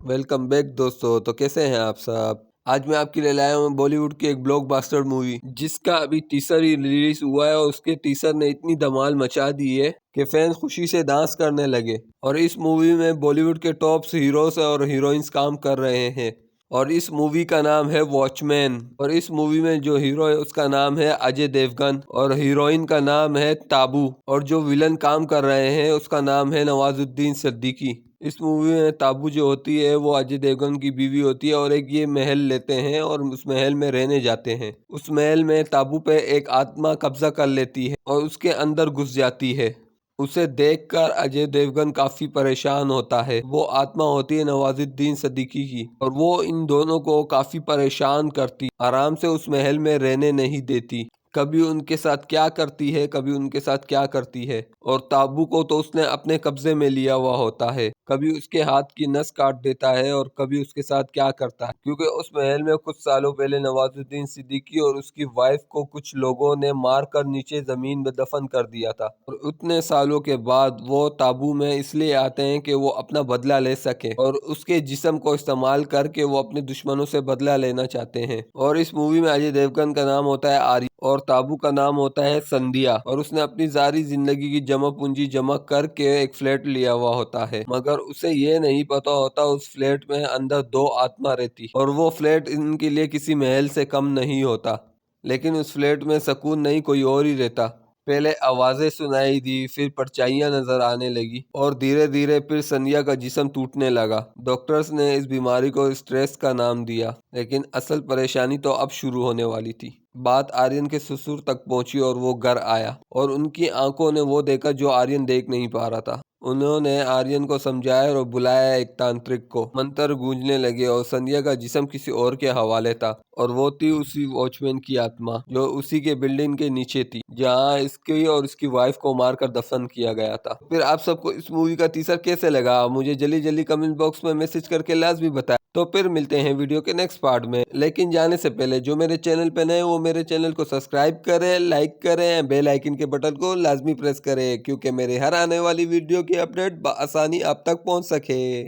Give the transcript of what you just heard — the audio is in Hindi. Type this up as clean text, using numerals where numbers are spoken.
वेलकम बैक दोस्तों। तो कैसे हैं आप सब। आज मैं आपके लिए लाया हूँ बॉलीवुड की एक ब्लॉकबस्टर मूवी जिसका अभी टीजर ही रिलीज हुआ है और उसके टीजर ने इतनी धमाल मचा दी है कि फैंस खुशी से डांस करने लगे। और इस मूवी में बॉलीवुड के टॉप हीरोज और हीरोइंस काम कर रहे हैं और इस मूवी का नाम है वॉचमैन। और इस मूवी में जो हीरो है उसका नाम है अजय देवगन और हीरोइन का नाम है ताबू और जो विलन काम कर रहे हैं उसका नाम है नवाजुद्दीन सिद्दीकी। इस मूवी में ताबू जो होती है वो अजय देवगन की बीवी होती है और एक ये महल लेते हैं और उस महल में रहने जाते हैं। उस महल में ताबू पे एक आत्मा कब्जा कर लेती है और उसके अंदर घुस जाती है। उसे देखकर अजय देवगन काफी परेशान होता है। वो आत्मा होती है नवाजुद्दीन सिद्दीकी की और वो इन दोनों को काफी परेशान करती, आराम से उस महल में रहने नहीं देती। कभी उनके साथ क्या करती है, कभी उनके साथ क्या करती है। और ताबू को तो उसने अपने कब्जे में लिया हुआ होता है। कभी उसके हाथ की नस काट देता है और कभी उसके साथ क्या करता है, क्योंकि उस महल में कुछ सालों पहले नवाजुद्दीन सिद्दीकी और उसकी वाइफ को कुछ लोगों ने मार कर नीचे जमीन में दफन कर दिया था। और उतने सालों के बाद वो ताबू में इसलिए आते हैं कि वो अपना बदला ले सके और उसके जिस्म को इस्तेमाल करके वो अपने दुश्मनों से बदला लेना चाहते हैं। और इस मूवी में अजय देवगन का नाम होता है आर्य और ताबू का नाम होता है संध्या। और उसने अपनी सारी जिंदगी की जमा पूंजी जमा करके एक फ्लैट लिया हुआ होता है, मगर उसे ये नहीं पता होता उस फ्लैट में अंदर दो आत्मा रहती और वो फ्लैट इनके लिए किसी महल से कम नहीं होता। लेकिन उस फ्लैट में सुकून नहीं, कोई और ही रहता। पहले आवाजें सुनाई दी, फिर परछाइयां नजर आने लगी और धीरे धीरे फिर संध्या का जिस्म टूटने लगा। डॉक्टर्स ने इस बीमारी को स्ट्रेस का नाम दिया, लेकिन असल परेशानी तो अब शुरू होने वाली थी। बात आर्यन के ससुर तक पहुंची और वो घर आया और उनकी आंखों ने वो देखा जो आर्यन देख नहीं पा रहा था। उन्होंने आर्यन को समझाया और बुलाया एक तांत्रिक को। मंत्र गूंजने लगे और संध्या का जिस्म किसी और के हवाले था और वो थी उसी वॉचमैन की आत्मा जो उसी के बिल्डिंग के नीचे थी जहाँ इसकी और इसकी वाइफ को मारकर दफन किया गया था। फिर आप सबको इस मूवी का टीजर कैसे लगा मुझे जल्दी जल्दी कमेंट बॉक्स में मैसेज करके लाजमी बताएं। तो फिर मिलते हैं वीडियो के नेक्स्ट पार्ट में, लेकिन जाने से पहले जो मेरे चैनल पे नए वो मेरे चैनल को सब्सक्राइब करें, लाइक करें, बेल आइकन के बटन को लाजमी प्रेस करें क्योंकि मेरे हर आने वाली वीडियो की अपडेट आसानी आप तक पहुंच सके।